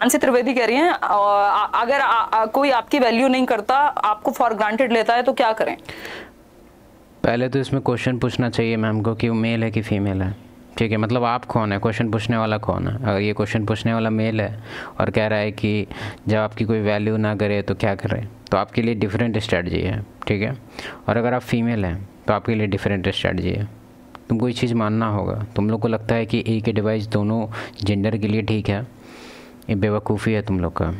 मानसी त्रिवेदी कह रही हैं अगर कोई आपकी वैल्यू नहीं करता, आपको फॉर ग्रांटेड लेता है तो क्या करें? पहले तो इसमें क्वेश्चन पूछना चाहिए मैम को कि वो मेल है कि फीमेल है। ठीक है, मतलब आप कौन है, क्वेश्चन पूछने वाला कौन है। अगर ये क्वेश्चन पूछने वाला मेल है और कह रहा है कि जब आपकी कोई वैल्यू ना करे तो क्या करें, तो आपके लिए डिफरेंट स्ट्रेटजी है। ठीक है, और अगर आप फीमेल हैं तो आपके लिए डिफरेंट स्ट्रेटजी है। तुमको ये चीज़ मानना होगा। तुम लोग को लगता है कि एक ही डिवाइस दोनों जेंडर के लिए ठीक है, ये बेवकूफ़ी है तुम लोग का।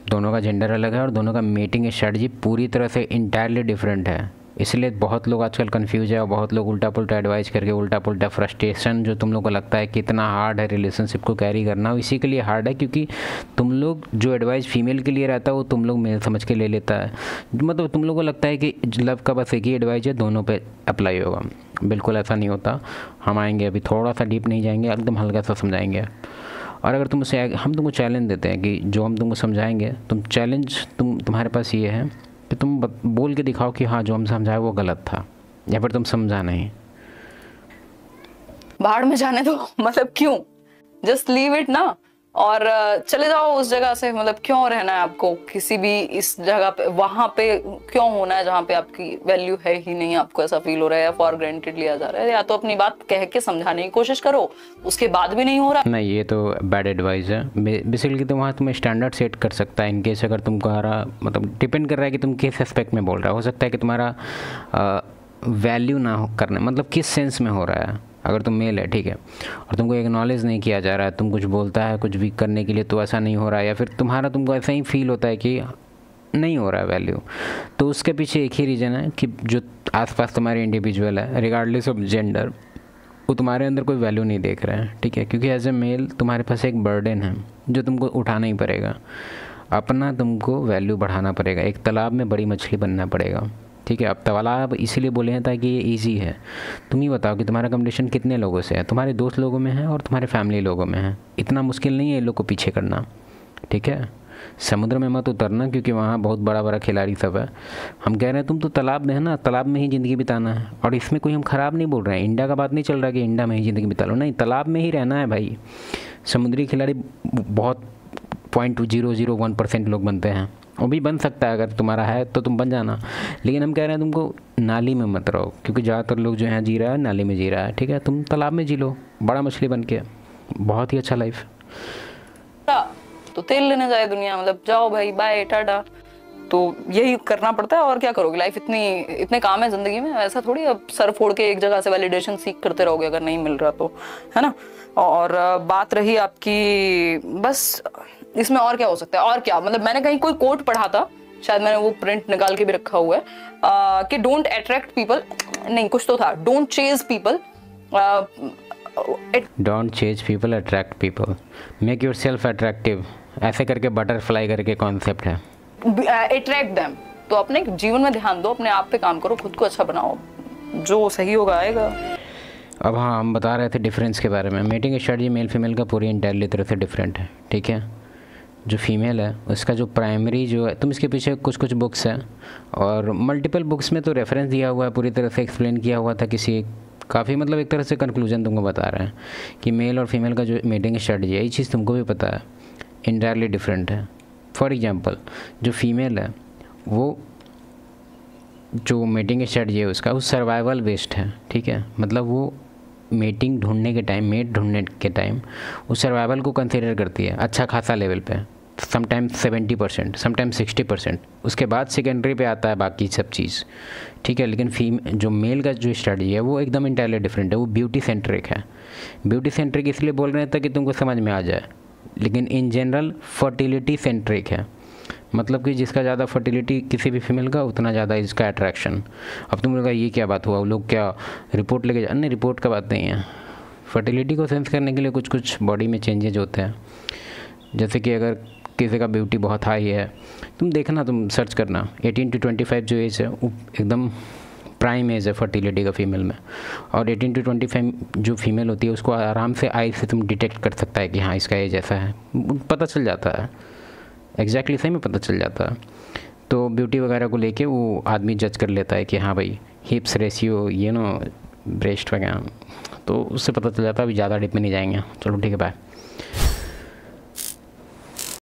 दोनों का जेंडर अलग है और दोनों का मीटिंग स्ट्रेटजी पूरी तरह से इंटायरली डिफरेंट है। इसलिए बहुत लोग आजकल कंफ्यूज है और बहुत लोग उल्टा पुल्टा एडवाइस करके उल्टा पुल्टा फ्रस्ट्रेशन जो तुम लोग को लगता है कि इतना हार्ड है रिलेशनशिप को कैरी करना, इसी के लिए हार्ड है क्योंकि तुम लोग जो एडवाइस फीमेल के लिए रहता है वो तुम लोग मेल समझ के ले लेता है। मतलब तुम लोग को लगता है कि लव का बस एक ही एडवाइस है, दोनों पे अप्लाई होगा। बिल्कुल ऐसा नहीं होता। हम आएंगे, अभी थोड़ा सा डीप नहीं जाएंगे, एकदम हल्का सा समझाएंगे। और अगर हम तुमको चैलेंज देते हैं कि जो हम तुमको समझाएंगे, तुम्हारे पास ये है कि तुम बोल के दिखाओ कि हाँ जो हम समझाए वो गलत था, या फिर तुम समझा नहीं। बाहर में जाने दो, मतलब क्यों, जस्ट लीव इट ना, और चले जाओ उस जगह से। मतलब क्यों रहना है आपको किसी भी इस जगह पे, वहां पे क्यों होना है जहाँ पे आपकी वैल्यू है ही नहीं, आपको ऐसा फील हो रहा है या फॉर ग्रांटेड लिया जा रहा है। या तो अपनी बात कह के समझाने की कोशिश करो, उसके बाद भी नहीं हो रहा। नहीं, ये तो बैड एडवाइस है। बेसिकली तो वहाँ तुम स्टैंडर्ड सेट कर सकता है इनकेस अगर तुम्हारा, मतलब डिपेंड कर रहा है कि तुम किस एस्पेक्ट में बोल रहे हो सकता है कि तुम्हारा वैल्यू ना करने, मतलब किस सेंस में हो रहा है। अगर तुम मेल है, ठीक है, और तुमको एक्नॉलेज नहीं किया जा रहा है, तुम कुछ बोलता है कुछ भी करने के लिए तो ऐसा नहीं हो रहा है, या फिर तुमको ऐसा ही फील होता है कि नहीं हो रहा है वैल्यू, तो उसके पीछे एक ही रीज़न है कि जो आसपास तुम्हारे इंडिविजुअल है रिगार्डलेस ऑफ जेंडर, वो तुम्हारे अंदर कोई वैल्यू नहीं देख रहे हैं। ठीक है, क्योंकि एज ए मेल तुम्हारे पास एक बर्डन है जो तुमको उठाना ही पड़ेगा। अपना तुमको वैल्यू बढ़ाना पड़ेगा, एक तालाब में बड़ी मछली बनना पड़ेगा। ठीक है, अब तालाब इसीलिए बोले हैं ताकि ये इजी है। तुम ही बताओ कि तुम्हारा कंपटीशन कितने लोगों से है, तुम्हारे दोस्त लोगों में है और तुम्हारे फैमिली लोगों में है। इतना मुश्किल नहीं है इन लोग को पीछे करना। ठीक है, समुद्र में मत उतरना क्योंकि वहाँ बहुत बड़ा बड़ा खिलाड़ी सब है। हम कह रहे हैं तुम तो तालाब में है ना, तालाब में ही ज़िंदगी बिताना है। और इसमें कोई हम ख़राब नहीं बोल रहे हैं, इंडिया का बात नहीं चल रहा कि इंडिया में ही ज़िंदगी बिता लो, नहीं, तालाब में ही रहना है भाई। समुद्री खिलाड़ी बहुत 0.001% लोग बनते हैं, वो भी बन सकता है। अगर तुम्हारा है तो तुम बन जाना, लेकिन हम कह रहे हैं तुमको नाली में मत रहो क्योंकि ज़्यादातर लोग जो हैं जी रहा है नाली में जी रहा है। ठीक है, तुम तालाब में जी लो बड़ा मछली बन के, बहुत ही अच्छा लाइफ। तो तेल लेने जाए दुनिया, मतलब जाओ भाई, बाय टाटा। तो यही करना पड़ता है, और क्या करोगे। लाइफ इतने काम है जिंदगी में, ऐसा थोड़ी अब सर फोड़ के एक जगह से वैलिडेशन सीख करते रहोगे अगर नहीं मिल रहा तो, है ना। और बात रही आपकी, बस इसमें और क्या हो सकता है, और क्या, मतलब मैंने कहीं कोई कोट पढ़ा था, शायद मैंने वो प्रिंट निकाल के भी रखा हुआ है कि डोंट अट्रैक्ट पीपल, नहीं कुछ तो था, don't chase people, don't chase people, attract people, make your self attractive. ऐसे करके बटरफ्लाई करके कॉन्सेप्ट है, अट्रैक्ट देम। तो अपने जीवन में ध्यान दो, अपने आप पे काम करो, खुद को अच्छा बनाओ, जो सही होगा आएगा। अब हाँ, हम बता रहे थे डिफरेंस के बारे में। मीटिंग स्ट्रेटजी मेल फीमेल का पूरी इंटायरली तरह से डिफरेंट है। ठीक है, जो फीमेल है उसका जो प्राइमरी जो है, तुम इसके पीछे कुछ बुक्स हैं और मल्टीपल बुक्स में तो रेफरेंस दिया हुआ है, पूरी तरह से एक्सप्लेन किया हुआ था किसी काफ़ी, मतलब एक तरह से कंक्लूजन तुमको बता रहे हैं कि मेल और फीमेल का जो मीटिंग स्ट्रेटजी है, ये चीज़ तुमको भी पता है, इंटायरली डिफरेंट है। फॉर एग्जांपल, जो फीमेल है वो जो मीटिंग स्ट्रेटजी है उसका वो सर्वाइवल बेस्ड है। ठीक है, मतलब वो मेट ढूंढने के टाइम वो सर्वाइवल को कंसिडर करती है अच्छा खासा लेवल पे, समटाइम्स 70%, समटाइम्स 60%। उसके बाद सेकेंडरी पे आता है बाकी सब चीज़। ठीक है, लेकिन जो मेल का जो स्ट्रेटजी है वो एकदम इंटायरली डिफरेंट है, वो ब्यूटी सेंट्रिक है। ब्यूटी सेंट्रिक इसलिए बोल रहे हैं ताकि तुमको समझ में आ जाए, लेकिन इन जनरल फर्टिलिटी सेंट्रिक है। मतलब कि जिसका ज़्यादा फर्टिलिटी किसी भी फीमेल का, उतना ज़्यादा इसका अट्रैक्शन। अब तुम लोग का ये क्या बात हुआ, वो लोग क्या रिपोर्ट लेके जा, नहीं रिपोर्ट का बात नहीं है। फर्टिलिटी को सेंस करने के लिए कुछ बॉडी में चेंजेज होते हैं। जैसे कि अगर किसी का ब्यूटी बहुत हाई है, तुम सर्च करना 18 to 25 जो एज है वो एकदम प्राइम एज है फर्टिलिटी का फीमेल में। और 18 to 25 जो फीमेल होती है उसको आराम से आई से तुम डिटेक्ट कर सकता है कि हाँ इसका एज ऐसा है, पता चल जाता है, एग्जैक्टली सही में पता चल जाता है। तो ब्यूटी वगैरह को लेके वो आदमी जज कर लेता है कि हाँ भाई हिप्स रेशियो, ब्रेस्ट वगैरह, तो उससे पता चल जाता है। अभी ज़्यादा डिप में नहीं जाएंगे, चलो ठीक है, बाय।